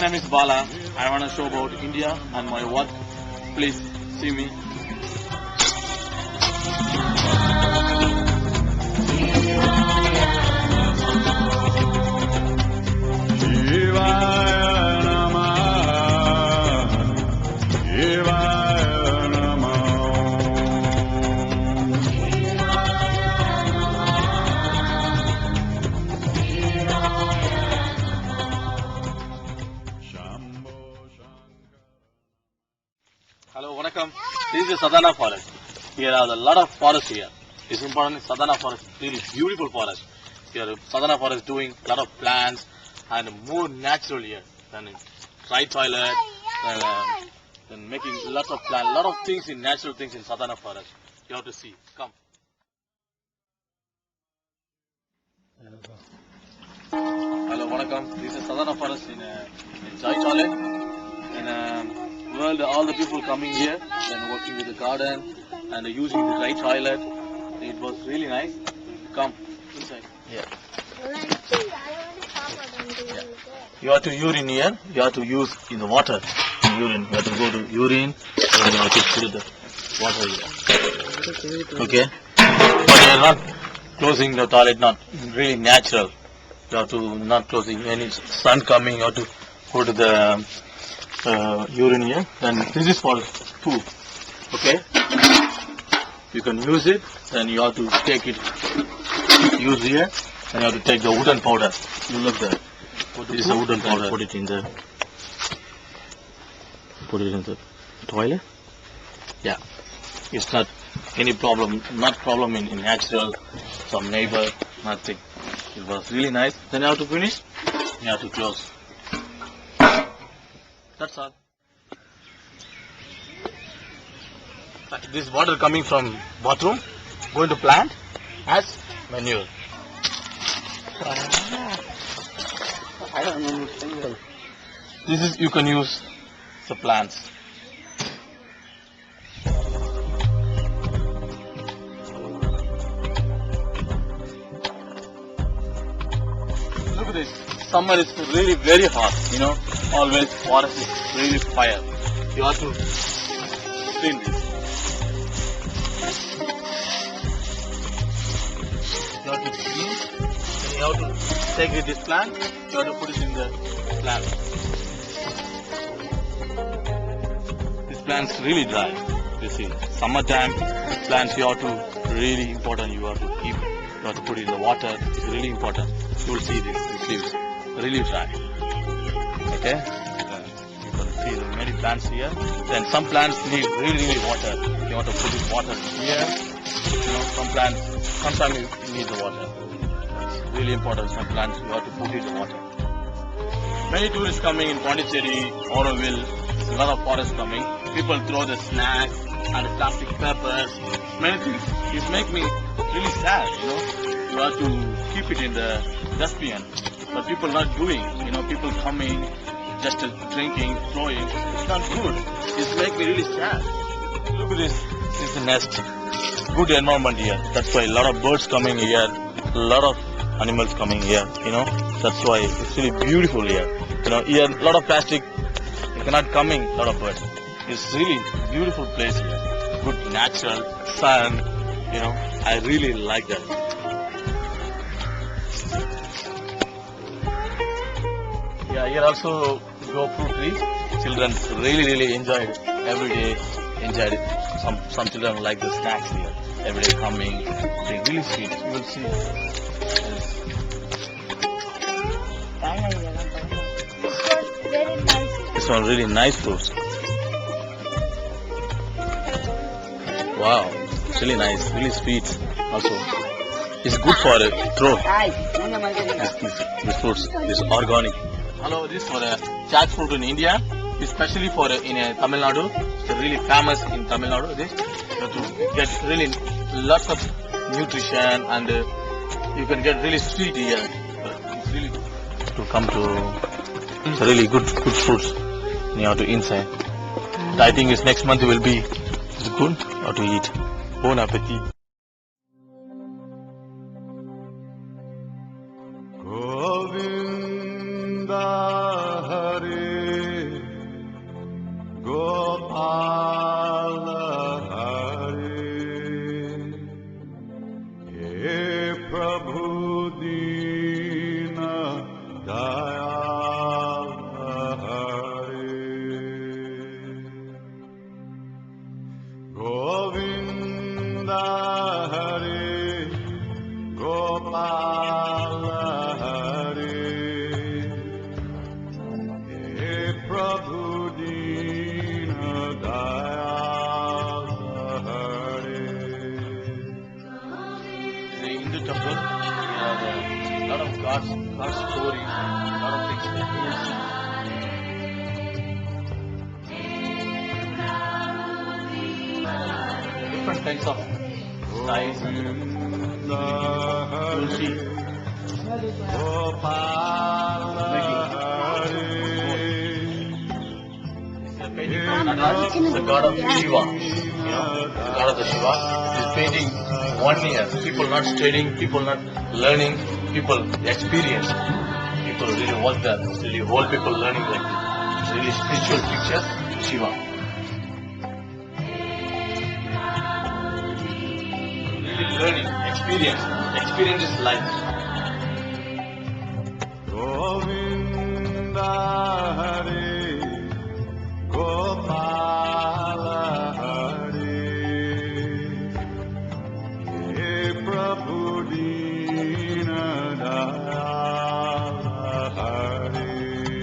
name is Bala. I want to show about India and my work. Please see me. Hello, Vanakkam. This is Sadhana forest. Here are a lot of forests here. It's important Sadhana forest, really beautiful forest. Here Sadhana forest doing a lot of plants and more natural here than in dry toilet, and making lots of plants, lot of things in natural things in Sadhana forest. You have to see. Come. Hello, Vanakkam. This is Sadhana forest in Jai Chale. In world, all the people coming here and working with the garden and using the dry toilet. It was really nice. Come inside. Yeah. You have to urine here. You have to use in the water. Urine. You have to go to urine and you have to put the water here. Okay. But you are not closing the toilet. Not really natural. You have to not closing any sun coming. You have to go to the urine here. Then this is for food. Okay. You can use it. Then you have to take it. Use here. And you have to take the wooden powder. You look there. This is a wooden powder. Put it in the. Put it in the toilet. Yeah. It's not any problem. Not problem in natural. Some neighbor. Nothing. It was really nice. Then you have to finish. You have to close. That's all. This water coming from bathroom, going to plant as manure. I don't know. This is you can use the plants. Look at this. Summer is really very hot. You know, always forest is really fire. You have to clean this. You have to clean. You have to take this plant. You have to put it in the plant. This plant's really dry. You see, summertime plants you have to really important. You have to keep. You have to put it in the water. It's really important. You will see this leaves really dry. Okay. You can see the many plants here. Then some plants need really water. You have to put this water here. You know, some plants sometimes you need the water. It's really important. Some plants you have to put in the water. Many tourists coming in Pondicherry, Auroville. There's a lot of forest coming. People throw the snacks and the plastic peppers. Many things. It makes me really sad. You know, you have to keep it in the dustbin. But people not doing. You know, people coming, just drinking, throwing. It's not good. It makes me really sad. Look at this. This is the nest. Good environment here. That's why a lot of birds coming here. A lot of animals coming here. You know, that's why it's really beautiful here. You know, here a lot of plastic. You cannot coming. A lot of birds. It's really beautiful place here. Good natural sun. You know, I really like that. Yeah, here also grow fruit trees. Children really enjoy it. Every day enjoy it. Some children like the snacks here. Every day coming. They really sweet. You will see. This one really nice fruits. Wow, it's really nice, really sweet. Also, it's good for the throat. This fruits, this organic. Hello, this is for the jackfruit in India, especially for in Tamil Nadu. It's really famous in Tamil Nadu. This you have to get really lots of nutrition and you can get really sweet here. It's really good to come to. It's really good fruits. You have to inside. I think is next month will be good or to eat. Bon appetit. Govinda Hare Dina Dayal Hare Govinda Hare Gopala Hare He Prabhu Dina Dayal Hare. The Hindu temple, we have a lot of God's stories, a lot of things that we will see. Different kinds of styles and you will see. Painting from Nataraja, the god of Shiva, the god of the Shiva. Is painting 1 year. People not studying, people not learning, people experience. People really work there. It's really whole people learning like this. It's really spiritual picture, Shiva. Really learning, experience. Experience is life. Govinda